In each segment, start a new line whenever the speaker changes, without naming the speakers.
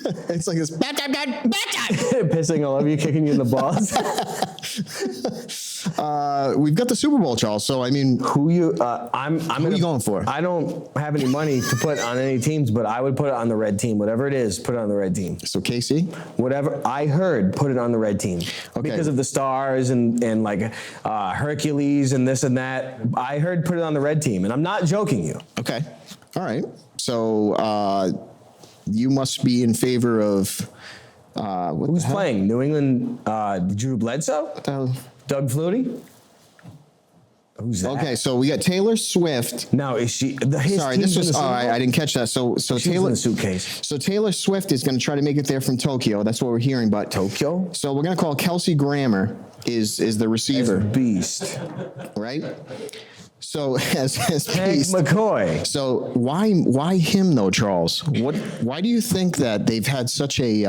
It's like this,
Pissing all over you, kicking you in the balls.
we've got the Super Bowl, Charles. So, I mean,
Who are you
going for?
I don't have any money to put on any teams, but I would put it on the red team. Whatever it is, put it on the red team.
So KC?
Whatever I heard, put it on the red team.
Okay.
Because of the stars and like Hercules and this and that. I heard put it on the red team, and I'm not joking you.
Okay. All right. So you must be in favor of
Who's playing? New England, Drew Bledsoe?
What the hell?
Doug Flutie? Who's that?
Okay, so we got Taylor Swift.
Now, is she?
Sorry, this was. I didn't catch that. So
She's
Taylor
in the suitcase.
So Taylor Swift is going to try to make it there from Tokyo. That's what we're hearing. But
Tokyo?
So we're going to call Kelsey Grammer is the receiver,
Beast.
right? So as
Hank
Beast.
McCoy.
So why him though, Charles? Why do you think that they've had such a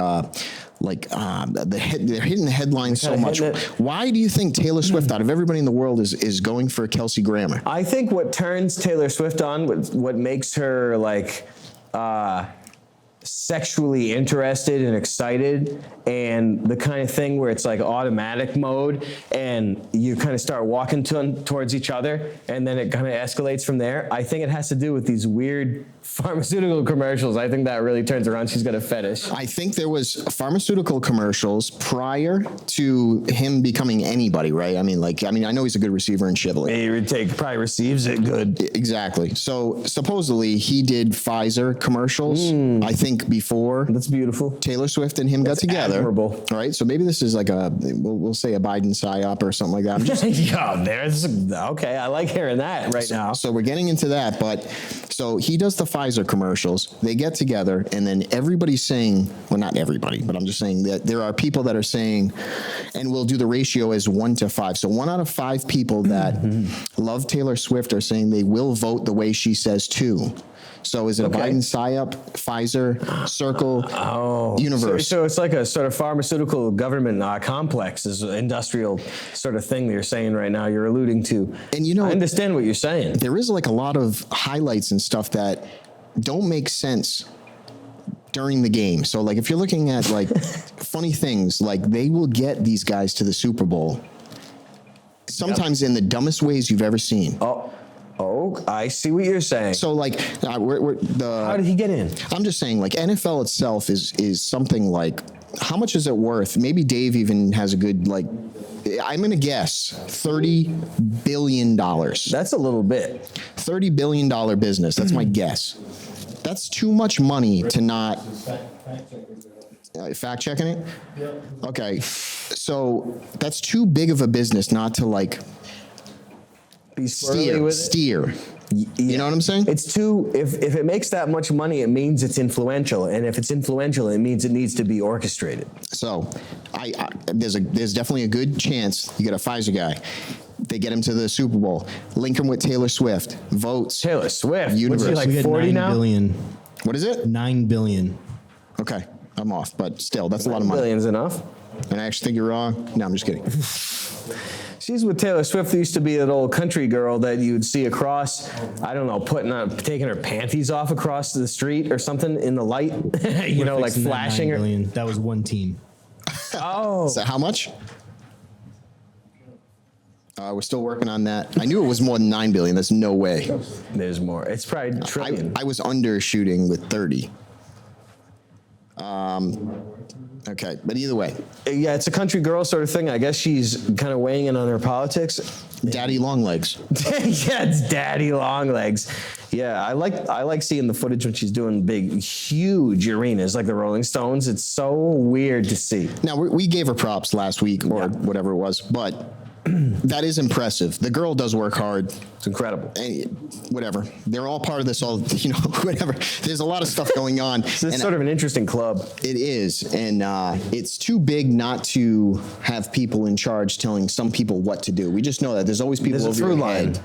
they're hitting the headlines so much? Why do you think Taylor Swift, out of everybody in the world, is going for Kelsey Grammer?
I think what turns Taylor Swift on, what makes her like sexually interested and excited, and the kind of thing where it's like automatic mode, and you kind of start walking towards each other, and then it kind of escalates from there. I think it has to do with these weird pharmaceutical commercials. I think that really turns around. She's got a fetish.
I think there was pharmaceutical commercials prior to him becoming anybody, right? I know he's a good receiver and shit.
He probably receives it good.
Exactly. So supposedly he did Pfizer commercials. I think before
That's beautiful.
Taylor Swift and him got together.
Admirable.
All right. So maybe this is like we'll say a Biden psyop or something like that. I'm just
Okay, I like hearing that now.
So we're getting into that, but so he does the Pfizer commercials. They get together, and then everybody's saying, well, not everybody, but I'm just saying that there are people that are saying, and we'll do the ratio as 1 to 5. So 1 out of 5 people that love Taylor Swift are saying they will vote the way she says to. So is it a Biden psyop, Pfizer, Circle, Universe?
So it's like a sort of pharmaceutical government complex, is an industrial sort of thing that you're saying right now, you're alluding to. And I understand what you're saying.
There is like a lot of highlights and stuff that don't make sense during the game. So like if you're looking at like funny things, like they will get these guys to the Super Bowl sometimes in the dumbest ways you've ever seen.
Oh, I see what you're saying.
So like,
how did he get in?
I'm just saying, like NFL itself is something like, how much is it worth? Maybe Dave even has a good I'm gonna guess $30 billion.
That's a little bit.
$30 billion business. That's my guess. That's too much money to not. Fact checking it? Yep. Okay, so that's too big of a business not to steer. You know what I'm saying?
It's too, if it makes that much money, it means it's influential. And if it's influential, it means it needs to be orchestrated.
So there's definitely a good chance you get a Pfizer guy. They get him to the Super Bowl. Link him with Taylor Swift. Votes.
Taylor Swift.
Universe.
What's she, like 40 now?
9 billion.
What is it?
9 billion.
Okay. I'm off, but still, that's a lot of money.
Billion's enough.
And I actually think you're wrong. No, I'm just kidding.
She's with Taylor Swift. There used to be that old country girl that you'd see across, I don't know, taking her panties off across the street or something in the light, like flashing her.
That was one team.
Oh.
So how much? We're still working on that. I knew it was more than 9 billion. That's no way.
There's more. It's probably trillion.
I was undershooting with 30. Okay, but either way.
Yeah, it's a country girl sort of thing. I guess she's kind of weighing in on her politics.
Daddy Longlegs.
Yeah, it's Daddy Longlegs. Yeah, I like seeing the footage when she's doing big, huge arenas like the Rolling Stones. It's so weird to see.
Now, we gave her props last week or whatever it was, but that is impressive. The girl does work hard.
It's incredible.
Whatever. They're all part of this, whatever. There's a lot of stuff going on.
It's sort of an interesting club.
It is. And it's too big not to have people in charge telling some people what to do. We just know that. There's always people over your head.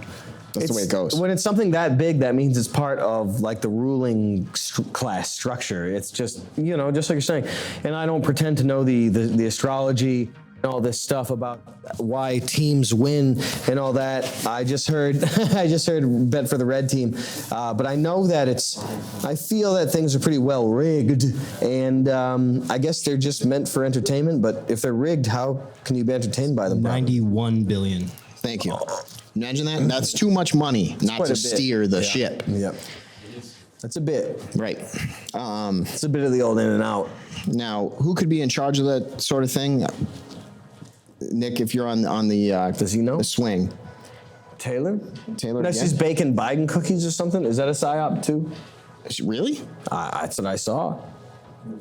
That's the way it goes.
When it's something that big, that means it's part of like the ruling class structure. It's just, just like you're saying. And I don't pretend to know the astrology all this stuff about why teams win and all that. I just heard bet for the red team, but I know that I feel that things are pretty well rigged, and I guess they're just meant for entertainment. But if they're rigged, how can you be entertained by them?
91 billion.
Thank you. Imagine that. That's too much money not
quite
to
a bit.
steer the ship.
Yep. That's a bit.
Right.
It's a bit of the old in and out.
Now, who could be in charge of that sort of thing? Nick, if you're on the
Does he know?
the swing.
Taylor?
Taylor,
Unless
yeah.
he's baking Biden cookies or something. Is that a psyop too?
Really?
That's what I saw.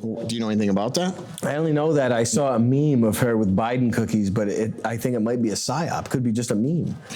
Do you know anything about that?
I only know that I saw a meme of her with Biden cookies, but I think it might be a psyop. Could be just a meme.